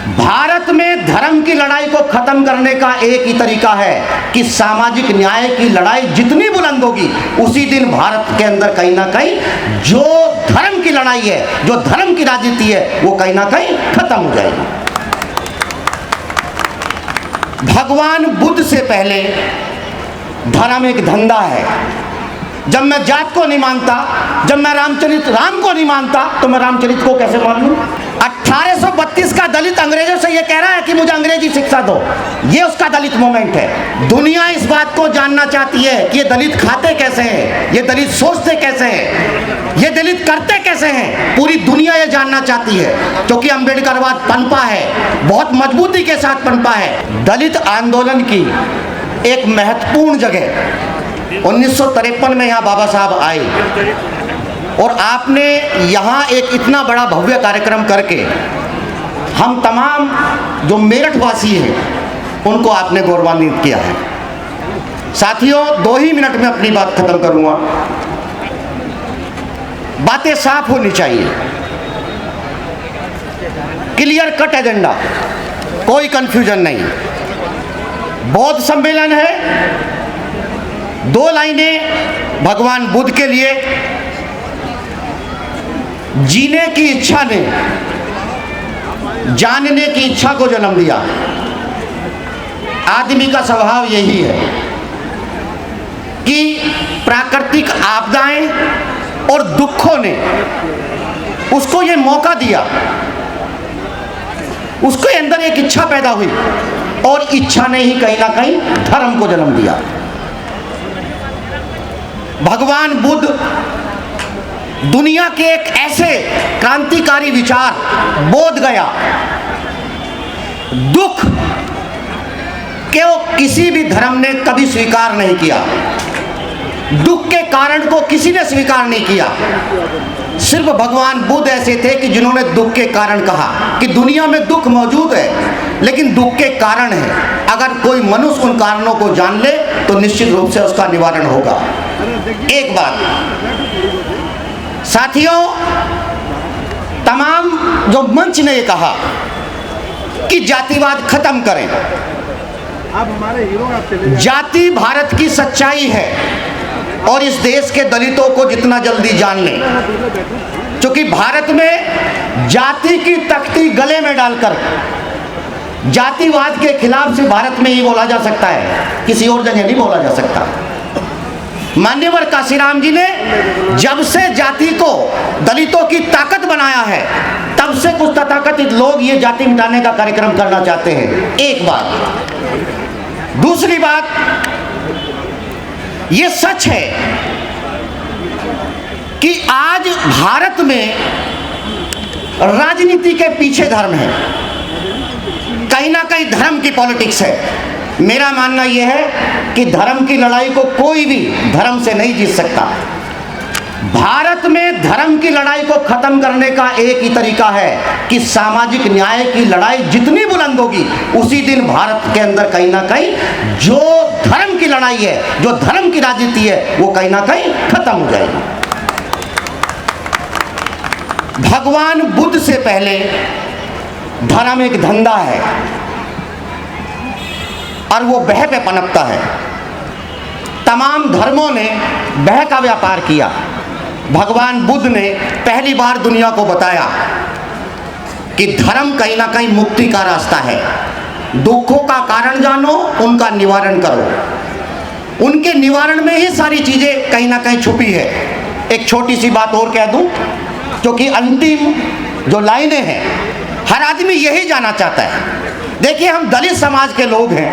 भारत में धर्म की लड़ाई को खत्म करने का एक ही तरीका है कि सामाजिक न्याय की लड़ाई जितनी बुलंद होगी उसी दिन भारत के अंदर कहीं ना कहीं जो धर्म की लड़ाई है, जो धर्म की राजनीति है, वो कहीं ना कहीं खत्म हो जाएगी। भगवान बुद्ध से पहले धर्म एक धंधा है। जब मैं जात को नहीं मानता, जब मैं राम को नहीं मानता, तो मैं रामचरित को कैसे मान लूं? 1832 का दलित अंग्रेजों से ये कह रहा है कि मुझे अंग्रेजी शिक्षा दो। ये उसका दलित मूवमेंट है। दुनिया इस बात को जानना चाहती है कि ये दलित खाते कैसे हैं, ये दलित सोचते कैसे हैं, ये दलित करते कैसे हैं। पूरी दुनिया ये जानना चाहती है, क्योंकि अम्बेडकरवाद पनपा है, बहुत मजबूती के साथ पनपा है। दलित आंदोलन की एक महत्वपूर्ण जगह 1953 में यहाँ बाबा साहब आए और आपने यहाँ एक इतना बड़ा भव्य कार्यक्रम करके हम तमाम जो मेरठ वासी हैं उनको आपने गौरवान्वित किया है। साथियों, 2 ही मिनट में अपनी बात खत्म करूँगा। बातें साफ होनी चाहिए, क्लियर कट एजेंडा, कोई कंफ्यूजन नहीं। बौद्ध सम्मेलन है, 2 लाइनें भगवान बुद्ध के लिए। जीने की इच्छा ने जानने की इच्छा को जन्म दिया। आदमी का स्वभाव यही है कि प्राकृतिक आपदाएं और दुखों ने उसको ये मौका दिया, उसके अंदर एक इच्छा पैदा हुई और इच्छा ने ही कहीं ना कहीं धर्म को जन्म दिया। भगवान बुद्ध दुनिया के एक ऐसे क्रांतिकारी विचार बोध गया, दुख को किसी भी धर्म ने कभी स्वीकार नहीं किया, दुख के कारण को किसी ने स्वीकार नहीं किया। सिर्फ भगवान बुद्ध ऐसे थे कि जिन्होंने दुख के कारण कहा कि दुनिया में दुख मौजूद है, लेकिन दुख के कारण है। अगर कोई मनुष्य उन कारणों को जान ले तो निश्चित रूप से उसका निवारण होगा। एक बात साथियों, तमाम जो मंच ने ये कहा कि जातिवाद खत्म करें, जाति भारत की सच्चाई है और इस देश के दलितों को जितना जल्दी जान लें, क्योंकि भारत में जाति की तख्ती गले में डालकर जातिवाद के खिलाफ से भारत में ही बोला जा सकता है, किसी और जगह नहीं बोला जा सकता। मान्यवर काशीराम जी ने जब से जाति को दलितों की ताकत बनाया है, तब से कुछ तथाकथित लोग ये जाति मिटाने का कार्यक्रम करना चाहते हैं। एक बात। दूसरी बात, ये सच है कि आज भारत में राजनीति के पीछे धर्म है, कहीं ना कहीं धर्म की पॉलिटिक्स है। मेरा मानना यह है कि धर्म की लड़ाई को कोई भी धर्म से नहीं जीत सकता। भारत में धर्म की लड़ाई को खत्म करने का एक ही तरीका है कि सामाजिक न्याय की लड़ाई जितनी बुलंद होगी उसी दिन भारत के अंदर कहीं ना कहीं जो धर्म की लड़ाई है, जो धर्म की राजनीति है, वो कहीं ना कहीं खत्म हो जाएगी। भगवान बुद्ध से पहले धर्म एक धंधा है और वो बह पे पनपता है। तमाम धर्मों ने बह का व्यापार किया। भगवान बुद्ध ने पहली बार दुनिया को बताया कि धर्म कहीं ना कहीं मुक्ति का रास्ता है। दुखों का कारण जानो, उनका निवारण करो। उनके निवारण में ही सारी चीजें कहीं ना कहीं छुपी है। एक छोटी सी बात और कह दूं, क्योंकि अंतिम जो लाइनें हैं हर आदमी यही जानना चाहता है। देखिए, हम दलित समाज के लोग हैं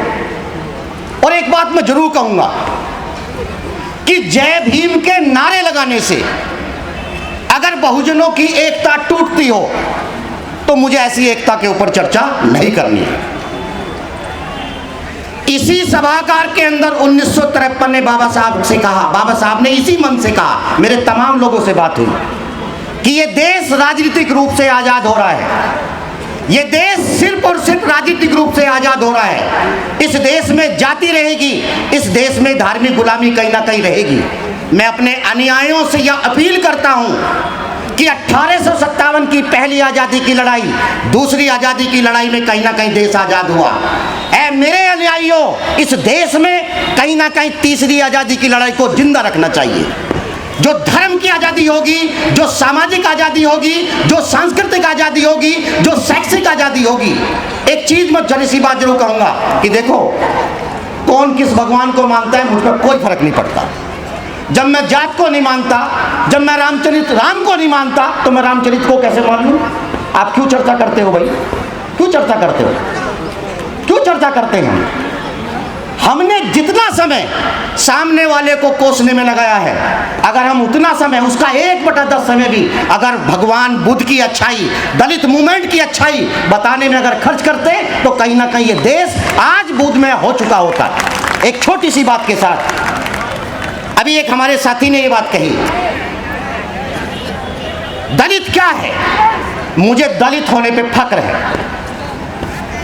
और एक बात मैं जरूर कहूंगा कि जय भीम के नारे लगाने से अगर बहुजनों की एकता टूटती हो तो मुझे ऐसी एकता के ऊपर चर्चा नहीं करनी है। इसी सभागार के अंदर 1953 में बाबा साहब से कहा, बाबा साहब ने इसी मन से कहा, मेरे तमाम लोगों से बात हुई कि ये देश राजनीतिक रूप से आजाद हो रहा है, ये देश सिर्फ और सिर्फ राजनीतिक रूप से आजाद हो रहा है। इस देश में जाति रहेगी, इस देश में धार्मिक गुलामी कहीं ना कहीं रहेगी। मैं अपने अनुयायियों से यह अपील करता हूं कि 1857 की पहली आज़ादी की लड़ाई, दूसरी आज़ादी की लड़ाई में कहीं ना कहीं देश आज़ाद हुआ। ऐ मेरे अनुयायियों, इस देश में कहीं ना कहीं तीसरी आज़ादी की लड़ाई को जिंदा रखना चाहिए। जो धर्म की आज़ादी होगी, जो सामाजिक आज़ादी होगी, जो सांस्कृतिक आज़ादी होगी, जो शैक्षिक आज़ादी होगी। एक चीज़ मैं जरा सी बात जरूर कहूँगा कि देखो, कौन किस भगवान को मानता है मुझ पर कोई फर्क नहीं पड़ता। जब मैं जात को नहीं मानता, जब मैं राम को नहीं मानता, तो मैं रामचरित को कैसे मान लूँ? आप क्यों चर्चा करते हो भाई? क्यों चर्चा करते हो? क्यों चर्चा करते हैं? हमने जितना समय सामने वाले को कोसने में लगाया है, अगर हम उतना समय, उसका 1/10 समय भी अगर भगवान बुद्ध की अच्छाई, दलित मूवमेंट की अच्छाई बताने में अगर खर्च करते, तो कहीं ना कहीं ये देश आज बुद्धमय हो चुका होता। एक छोटी सी बात के साथ, अभी एक हमारे साथी ने ये बात कही, दलित क्या है? मुझे दलित होने पे फक्र है।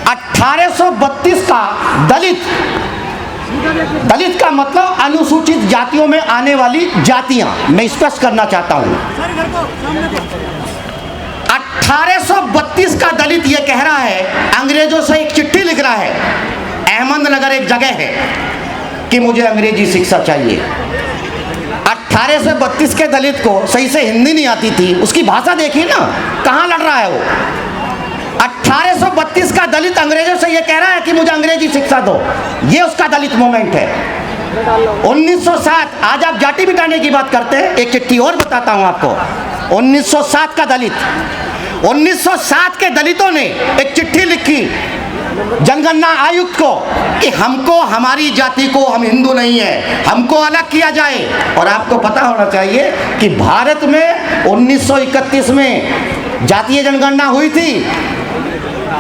1832 का दलित का मतलब अनुसूचित जातियों में आने वाली जातियां, मैं स्पष्ट करना चाहता हूं। 1832 का दलित यह कह रहा है, अंग्रेजों से एक चिट्ठी लिख रहा है, अहमदनगर एक जगह है, कि मुझे अंग्रेजी शिक्षा चाहिए। 1832 के दलित को सही से हिंदी नहीं आती थी, उसकी भाषा देखिए ना, कहाँ लड़ रहा है वो। 1832 का दलित अंग्रेजों से ये कह रहा है कि मुझे अंग्रेजी शिक्षा दो, ये उसका दलित मूवमेंट है। 1907, आज आप जाति मिटाने की बात करते हैं, एक चिट्ठी और बताता हूं आपको। 1907 का दलित, 1907 के दलितों ने एक चिट्ठी लिखी जनगणना आयुक्त को कि हमको, हमारी जाति को, हम हिंदू नहीं है, हमको अलग किया जाए। और आपको पता होना चाहिए कि भारत में 1931 में जातीय जनगणना हुई थी,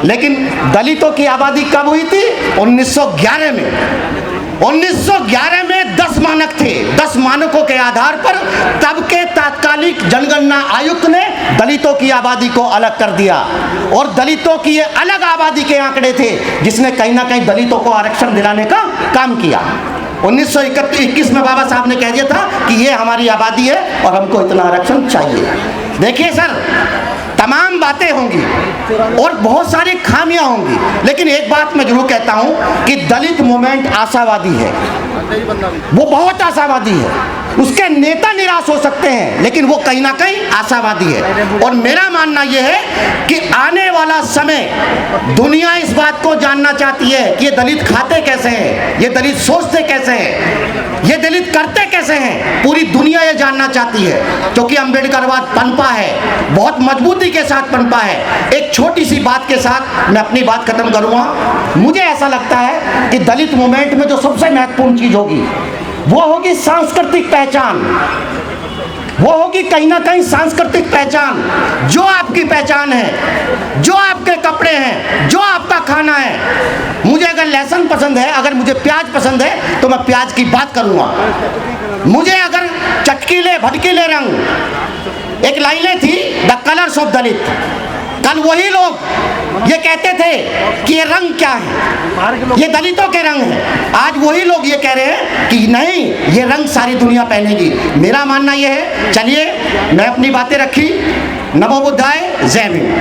लेकिन दलितों की आबादी कब हुई थी? 1911 में। 1911 में 10 मानक थे। 10 मानकों के आधार पर तब के तात्कालिक जनगणना आयुक्त ने दलितों की आबादी को अलग कर दिया, और दलितों की ये अलग आबादी के आंकड़े थे, जिसने कहीं ना कहीं दलितों को आरक्षण दिलाने का काम किया। 1921 में बाबा साहब ने कह दिया था कि ये हमारी आबादी है और हमको इतना आरक्षण चाहिए। देखिए सर, तमाम बातें होंगी और बहुत सारी खामियां होंगी, लेकिन एक बात मैं जरूर कहता हूं कि दलित मूवमेंट आशावादी है, वो बहुत आशावादी है। उसके नेता निराश हो सकते हैं, लेकिन वो कहीं ना कहीं आशावादी है। और मेरा मानना यह है कि आने वाला समय, दुनिया इस बात को जानना चाहती है कि ये दलित खाते कैसे हैं, ये दलित सोचते कैसे हैं, ये दलित करते कैसे हैं। पूरी दुनिया ये जानना चाहती है, क्योंकि अम्बेडकरवाद पनपा है, बहुत मजबूती के साथ पनपा है। एक छोटी सी बात के साथ मैं अपनी बात खत्म करूंगा। मुझे ऐसा लगता है कि दलित मूवमेंट में जो सबसे महत्वपूर्ण चीज होगी, वो होगी सांस्कृतिक पहचान। वो होगी कहीं ना कहीं सांस्कृतिक पहचान। जो आपकी पहचान है, जो आपके कपड़े हैं, जो आपका खाना है। मुझे अगर लहसुन पसंद है, अगर मुझे प्याज पसंद है, तो मैं प्याज की बात करूंगा। मुझे अगर चटकीले भटकीले रंग, एक लाइनें थी, द कलर्स ऑफ दलित। कल वही लोग ये कहते थे कि ये रंग क्या है, ये दलितों के रंग हैं। आज वही लोग ये कह रहे हैं कि नहीं, ये रंग सारी दुनिया पहनेगी। मेरा मानना ये है, चलिए मैं अपनी बातें रखी। नमो बुद्धाय, जय भीम।